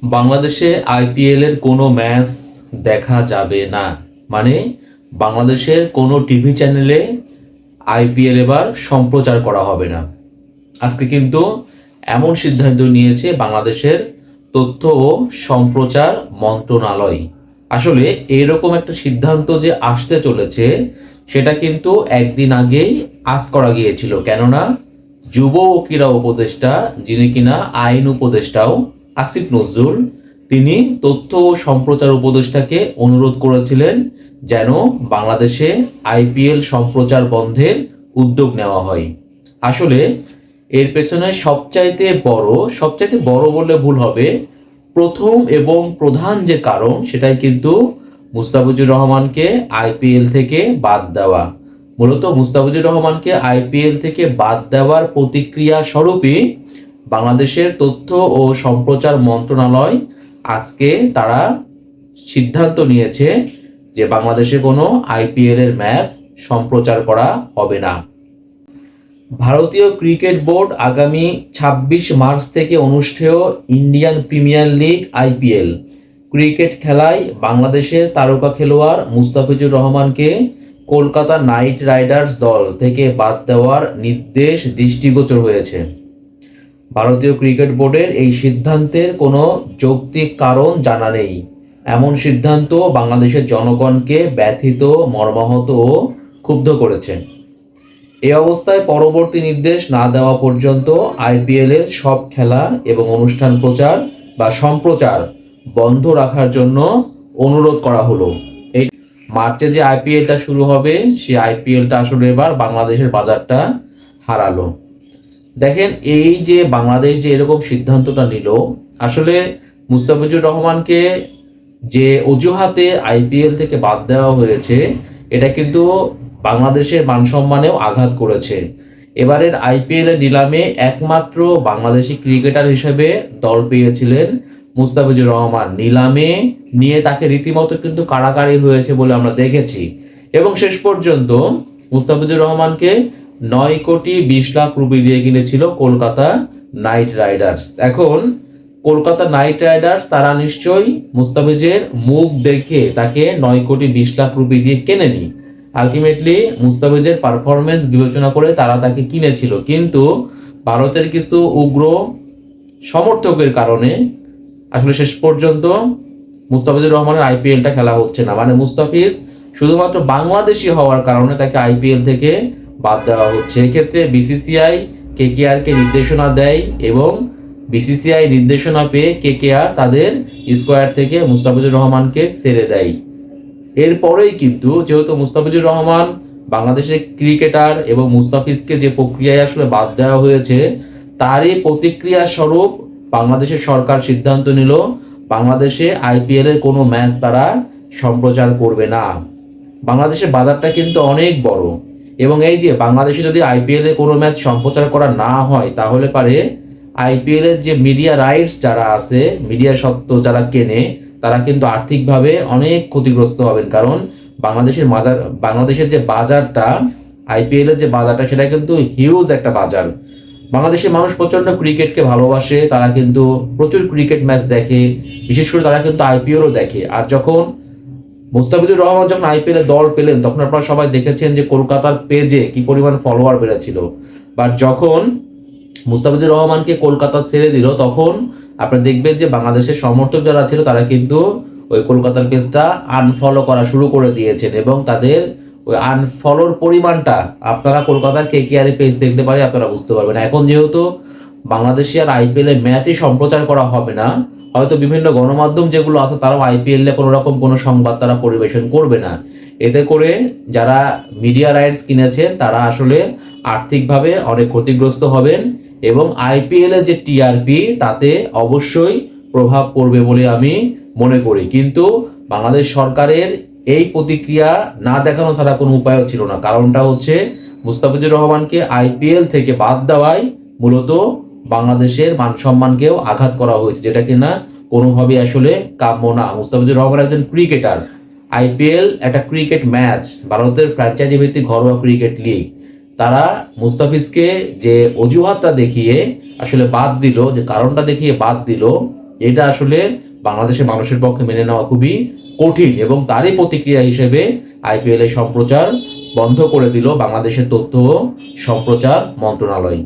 বাংলাদেশে আইপিএল এর কোনো ম্যাচ দেখা যাবে না, মানে বাংলাদেশের কোনো টিভি চ্যানেলে আইপিএল এবার সম্প্রচার করা হবে না। আজকে কিন্তু এমন সিদ্ধান্ত নিয়েছে বাংলাদেশের তথ্য ও সম্প্রচার মন্ত্রণালয়। আসলে এরকম একটা সিদ্ধান্ত যে আসতে চলেছে সেটা কিন্তু একদিন আগেই আজ করা গিয়েছিল, কেননা যুব ও ক্রীড়া উপদেষ্টা, যিনি কিনা আইন উপদেষ্টাও, আসিফ নজরুল, তিনি তথ্য ও সম্প্রচার উপদেষ্টাকে অনুরোধ করেছিলেন যেন বাংলাদেশে আইপিএল সম্প্রচার বন্ধের উদ্যোগ নেওয়া হয়। আসলে এর পেছনে সবচাইতে বড় বললে ভুল হবে, প্রথম এবং প্রধান যে কারণ সেটাই কিন্তু মুস্তাফিজুর রহমানকে আইপিএল থেকে বাদ দেওয়া। মূলত মুস্তাফিজুর রহমানকে আইপিএল থেকে বাদ দেওয়ার প্রতিক্রিয়া স্বরূপই বাংলাদেশের তথ্য ও সম্প্রচার মন্ত্রণালয় আজকে তারা সিদ্ধান্ত নিয়েছে যে বাংলাদেশে কোনো আইপিএল এর ম্যাচ সম্প্রচার করা হবে না। ভারতীয় ক্রিকেট বোর্ড আগামী ২৬ মার্চ থেকে অনুষ্ঠেয় Indian premier league IPL cricket খেলায় বাংলাদেশের তারকা খেলোয়াড় মুস্তাফিজুর রহমানকে কলকাতা নাইট রাইডার্স দল থেকে বাদ দেওয়ার নির্দেশ দৃষ্টিগোচর হয়েছে। ভারতীয় ক্রিকেট বোর্ডের এই সিদ্ধান্তের কোনো যৌক্তিক কারণ জানা নেই। এমন সিদ্ধান্ত বাংলাদেশের জনগণকে ব্যথিত, মর্মাহত ও ক্ষুব্ধ করেছে। এই অবস্থায় পরবর্তী নির্দেশ না দেওয়া পর্যন্ত আইপিএল এর সব খেলা এবং অনুষ্ঠান প্রচার বা সম্প্রচার বন্ধ রাখার জন্য অনুরোধ করা হলো। এই মার্চে যে আইপিএলটা শুরু হবে, সেই আইপিএলটা আসলে এবার বাংলাদেশের বাজারটা হারালো। দেখেন, এই যে বাংলাদেশ যে এরকম সিদ্ধান্তটা নিল, আসলে মুস্তাফিজুর রহমানকে যে অজুহাতে আইপিএল থেকে বাদ দেওয়া হয়েছে, এটা কিন্তু বাংলাদেশের মান সম্মানেও আঘাত করেছে। এবারের আইপিএল এর নিলামে একমাত্র বাংলাদেশি ক্রিকেটার হিসেবে দল পেয়েছিলেন মুস্তাফিজুর রহমান। নিলামে নিয়ে তাকে রীতিমতো কিন্তু কাড়াকাড়ি হয়েছে বলে আমরা দেখেছি, এবং শেষ পর্যন্ত মুস্তাফিজুর রহমানকে 9,20,00,000 রুপি দিয়ে কিনেছিল কলকাতা নাইট রাইডার্স। এখন কলকাতা নাইট রাইডার্স তারা নিশ্চয়ই মুস্তাফিজের মুখ দেখে তাকে 9,20,00,000 রুপি দিয়ে কেনেনি। আলটিমেটলি মুস্তাফিজের পারফরমেন্স বিবেচনা করে তারা তাকে কিনেছিল, কিন্তু ভারতের কিছু উগ্র সমর্থকের কারণে আসলে শেষ পর্যন্ত মুস্তাফিজুর রহমানের আইপিএলটা খেলা হচ্ছে না। মানে মুস্তাফিজ শুধুমাত্র বাংলাদেশি হওয়ার কারণে তাকে আইপিএল থেকে বাদ দেওয়া হচ্ছে। এক্ষেত্রে বিসিসিআই কেকেআর কে নির্দেশনা দেয়, এবং বিসিসিআই নির্দেশনা পেয়ে কেকেআর তাদের স্কোয়াড থেকে মুস্তাফিজুর রহমানকে ছেড়ে দেয়। এরপরেই কিন্তু যেহেতু মুস্তাফিজুর রহমান বাংলাদেশের ক্রিকেটার এবং মুস্তাফিজকে যে প্রক্রিয়ায় আসলে বাদ দেওয়া হয়েছে, তারই প্রতিক্রিয়া স্বরূপ বাংলাদেশের সরকার সিদ্ধান্ত নিল বাংলাদেশে আইপিএল এর কোনো ম্যাচ তারা সম্প্রচার করবে না। বাংলাদেশের বাজারটা কিন্তু অনেক বড়, এবং এই যে বাংলাদেশে যদি আইপিএল এর কোনো ম্যাচ সম্প্রচার করা না হয়, তাহলে পারে আইপিএল এর যে মিডিয়া রাইটস যারা আছে, মিডিয়া স্বত্ব যারা কেনে, তারা কিন্তু আর্থিকভাবে অনেক ক্ষতিগ্রস্ত হবেন। কারণ বাংলাদেশের যে বাজারটা, আইপিএল এর যে বাজারটা, সেটা কিন্তু হিউজ একটা বাজার। বাংলাদেশের মানুষ প্রচন্ড ক্রিকেটকে ভালোবাসে, তারা কিন্তু প্রচুর ক্রিকেট ম্যাচ দেখে, বিশেষ করে তারা কিন্তু আইপিএলও দেখে। আর যখন মুস্তাফিজুর রহমান যখন আইপিএল এ দল পেলেন, তখন আপনারা সবাই দেখেছেন যে কলকাতার পেজে কি পরিমাণ ফলোয়ার বেড়েছিল। বাট যখন মুস্তাফিজুর রহমানকে কলকাতা ছেড়ে দিল, তখন আপনারা দেখবেন যে বাংলাদেশের সমর্থক যারা ছিল তারা কিন্তু ওই কলকাতার পেজটা আনফলো করা শুরু করে দিয়েছেন, এবং তাদের ওই আনফলোর পরিমাণটা আপনারা কলকাতার কেকেআর পেজ দেখতে পারে আপনারা বুঝতে পারবেন। এখন যেহেতু বাংলাদেশে আর আইপিএল এর ম্যাচই সম্প্রচার করা হবে না, হয়তো বিভিন্ন গণমাধ্যম যেগুলো আছে তারাও আইপিএল এ কোনো রকম কোনো সংবাদ তারা পরিবেশন করবে না। এতে করে যারা মিডিয়া রাইটস কিনেছে তারা আসলে আর্থিকভাবে অনেক ক্ষতিগ্রস্ত হবেন, এবং আইপিএল এর যে টিআরপি তাতে অবশ্যই প্রভাব পড়বে বলে আমি মনে করি। কিন্তু বাংলাদেশ সরকারের এই প্রতিক্রিয়া না দেখানো ছাড়া কোনো উপায়ও ছিল না। কারণটা হচ্ছে মুস্তাফিজুর রহমানকে আইপিএল থেকে বাদ দেওয়ায় মূলত বাংলাদেশের মান সম্মানকেও আঘাত করা হয়েছে, যেটা কিনা কোনোভাবেই আসলে কাম্য না। মুস্তাফিজুর রহমান একজন ক্রিকেটার, আইপিএল একটা ক্রিকেট ম্যাচ, ভারতের ফ্র্যাঞ্চাইজি ভিত্তিক ঘরোয়া ক্রিকেট লিগ। তারা মুস্তাফিজকে যে অজুহাতটা দেখিয়ে আসলে বাদ দিল, যে কারণটা দেখিয়ে বাদ দিল, এটা আসলে বাংলাদেশের মানুষের পক্ষে মেনে নেওয়া খুবই কঠিন, এবং তারই প্রতিক্রিয়া হিসেবে আইপিএল এর সম্প্রচার বন্ধ করে দিল বাংলাদেশের তথ্য ও সম্প্রচার মন্ত্রণালয়।